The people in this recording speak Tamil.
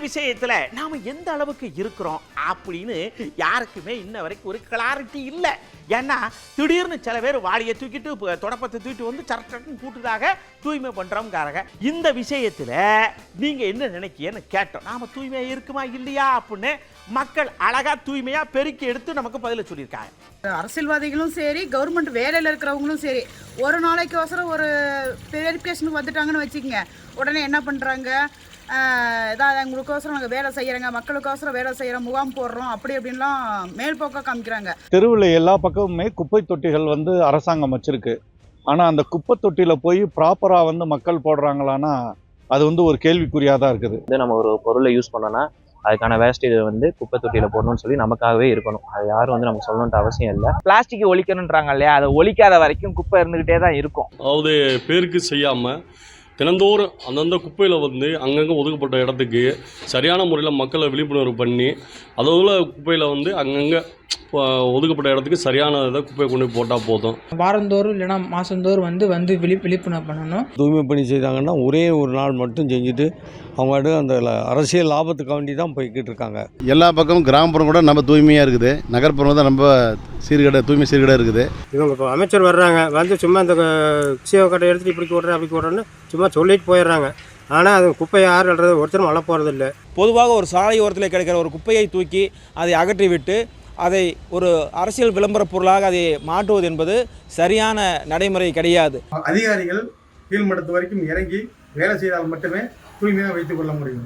விஷயத்துல நாம எந்த அளவுக்கு இருக்கிறோம் அப்படின்னு யாருக்குமே இன்ன வரைக்கும் ஒரு கிளாரிட்டி இல்லை. ஏன்னா திடீர்னு சில பேர் வாளியை தூக்கிட்டு தொடப்பத்தை தூக்கிட்டு வந்து சரட்டன்னு கூட்டுதாக தூய்மை பண்றோம்காரங்க. இந்த விஷயத்துல நீங்க என்ன நினைக்கிறேன்னு கேட்டோம். நாம தூய்மையா இருக்குமா இல்லையா அப்படின்னு மக்கள் அழகா தூய்மையா பெருக்கி எடுத்து நமக்கு பதில சொல்லியிருக்காங்க. அரசியல்வாதிகளும் சரி, கவர்மெண்ட் வேலையில் இருக்கிறவங்களும் சரி, ஒரு நாளைக்கு அவசரம் ஒரு வெரிஃபிகேஷனுக்கு வந்துட்டாங்கன்னு வச்சுக்கோங்க, உடனே என்ன பண்ணுறாங்க, ஏதாவது எங்களுக்கோசரம் நாங்கள் வேலை செய்கிறோங்க, மக்களுக்கோசரம் வேலை செய்கிறோம், முகாம் போடுறோம், அப்படி அப்படின்லாம் மேல்போக்காக காமிக்கிறாங்க. தெருவில் எல்லா பக்கமுமே குப்பை தொட்டிகள் அரசாங்கம் வச்சிருக்கு. ஆனால் அந்த குப்பை தொட்டியில் போய் ப்ராப்பராக மக்கள் போடுறாங்களான்னா அது ஒரு கேள்விக்குறியாக தான் இருக்குது. நம்ம ஒரு பொருளை யூஸ் பண்ணோன்னா அதுக்கான வேஸ்டேஜ் குப்பை தொட்டியில் போடணும்னு சொல்லி நமக்காகவே இருக்கணும். அது யாரும் நம்ம சொல்லணுன்ற அவசியம் இல்லை. பிளாஸ்டிக் ஒழிக்கணுன்றாங்க இல்லையா, அதை ஒழிக்காத வரைக்கும் குப்பை இருந்துகிட்டே தான் இருக்கும். அதாவது பேருக்கு செய்யாமல் தினந்தோறும் அந்தந்த குப்பையில் அங்கங்கே ஒதுக்கப்பட்ட இடத்துக்கு சரியான முறையில் மக்களை விழிப்புணர்வு பண்ணி அதோட குப்பையில் அங்கங்கே ஒதுக்கப்பட்ட இடத்துக்கு சரியான இதை குப்பையை கொண்டு போட்டால் போதும். வாரந்தோறும் இல்லைன்னா மாதந்தோறும் விழிப்புணர்வு பண்ணணும். தூய்மை பணி செய்தாங்கன்னா ஒரே ஒரு நாள் மட்டும் செஞ்சுட்டு அவங்க அந்த அரசியல் லாபத்துக்கு வேண்டி தான் போய்கிட்டு இருக்காங்க. எல்லா பக்கமும் கிராமப்புறம் கூட நம்ம தூய்மையாக இருக்குது, நகர்ப்புறம் தான் நம்ம தூய்மை சீர்கடை இருக்குது. இவங்க இப்போ அமைச்சர் வர்றாங்க, சும்மா இந்த சீவ கட்டை எடுத்துகிட்டு இப்படி போடுறேன் அப்படி போடுறேன்னு சும்மா சொல்லிட்டு போயிடுறாங்க. ஆனால் அது குப்பையை யார் அல்றது ஒருத்தரும் வள போகிறது இல்லை. பொதுவாக ஒரு சாலை ஓரத்தில் கிடைக்கிற ஒரு குப்பையை தூக்கி அதை அகற்றிவிட்டு அதை ஒரு அரசியல் விளம்பர பொருளாக அதை மாற்றுவது என்பது சரியான நடைமுறை கிடையாது. அதிகாரிகள் கீழ்மட்டத்து வரைக்கும் இறங்கி வேலை செய்தால் மட்டுமே தூய்மையாக வைத்துக் கொள்ள முடியும்.